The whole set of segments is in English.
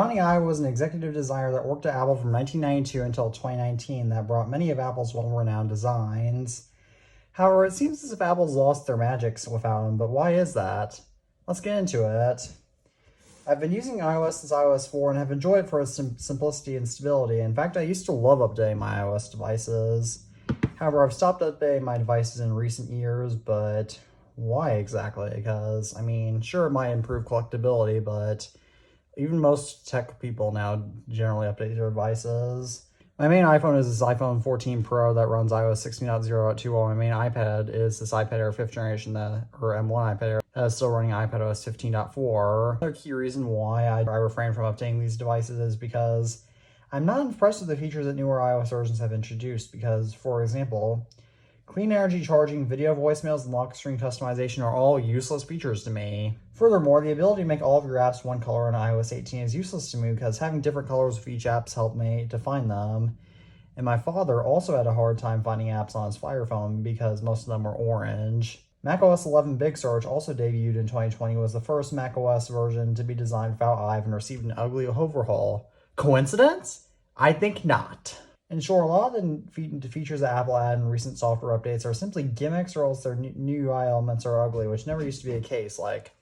Jony Ive was an executive designer that worked at Apple from 1992 until 2019 that brought many of Apple's well-renowned designs. However, it seems as if Apple's lost their magic without him, but why is that? Let's get into it. I've been using iOS since iOS 4 and have enjoyed it for its simplicity and stability. In fact, I used to love updating my iOS devices. However, I've stopped updating my devices in recent years, but why exactly? Because, I mean, sure, it might improve collectability, but even most tech people now generally update their devices. My main iPhone is this iPhone 14 Pro that runs iOS 16.0.2, while my main iPad is this iPad Air 5th generation, or M1 iPad Air, that is still running iPadOS 15.4. Another key reason why I refrain from updating these devices is because I'm not impressed with the features that newer iOS versions have introduced because, for example, clean energy charging, video voicemails, and lock screen customization are all useless features to me. Furthermore, the ability to make all of your apps one color in iOS 18 is useless to me because having different colors of each app helped me to find them. And my father also had a hard time finding apps on his Fire Phone because most of them were orange. macOS 11 Big Sur, which also debuted in 2020, was the first macOS version to be designed without Ive and received an ugly overhaul. Coincidence? I think not. In short, a lot of the features that Apple added in recent software updates are simply gimmicks or else their new UI elements are ugly, which never used to be the case. Like,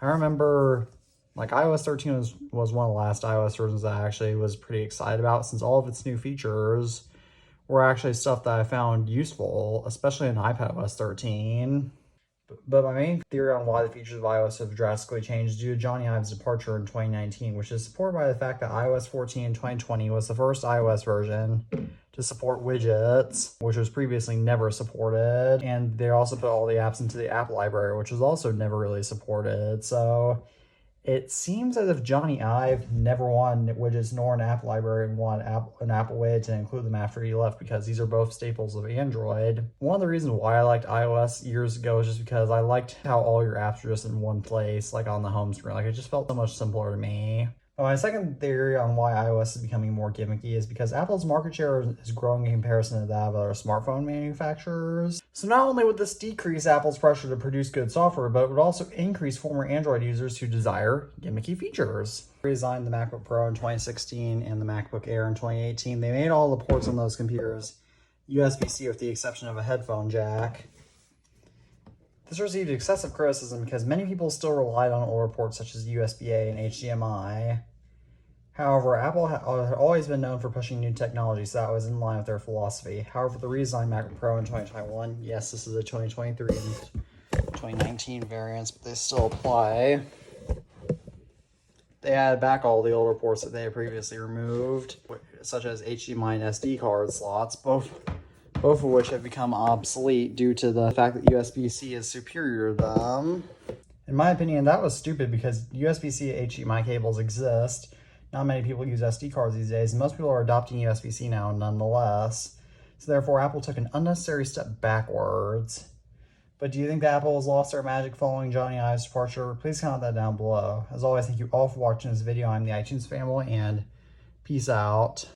I remember, like, iOS 13 was one of the last iOS versions that I actually was pretty excited about since all of its new features were actually stuff that I found useful, especially in iPadOS 13. But my main theory on why the features of iOS have drastically changed is due to Jony Ive's departure in 2019, which is supported by the fact that iOS 14 in 2020 was the first iOS version to support widgets, which was previously never supported. And they also put all the apps into the app library, which was also never really supported. So it seems as if Jony Ive never wanted widgets nor an app library and wanted an Apple way to include them after he left because these are both staples of Android. One of the reasons why I liked iOS years ago is just because I liked how all your apps were just in one place, like on the home screen. Like, it just felt so much simpler to me. But my second theory on why iOS is becoming more gimmicky is because Apple's market share is growing in comparison to that of other smartphone manufacturers. So not only would this decrease Apple's pressure to produce good software, but it would also increase former Android users who desire gimmicky features. They designed the MacBook Pro in 2016 and the MacBook Air in 2018. They made all the ports on those computers USB-C with the exception of a headphone jack. This received excessive criticism because many people still relied on older ports such as USB-A and HDMI. However, Apple had always been known for pushing new technology, so that was in line with their philosophy. However, the redesigned MacBook Pro in 2021, yes, this is a 2023 and 2019 variants, but they still apply. They added back all the older ports that they had previously removed, such as HDMI and SD card slots, both of which have become obsolete due to the fact that USB-C is superior to them. In my opinion, that was stupid because USB-C HDMI cables exist. Not many people use SD cards these days, and most people are adopting USB-C now nonetheless. So therefore, Apple took an unnecessary step backwards. But do you think that Apple has lost their magic following Jony Ive's departure? Please comment that down below. As always, thank you all for watching this video. I'm the iTunes family, and peace out.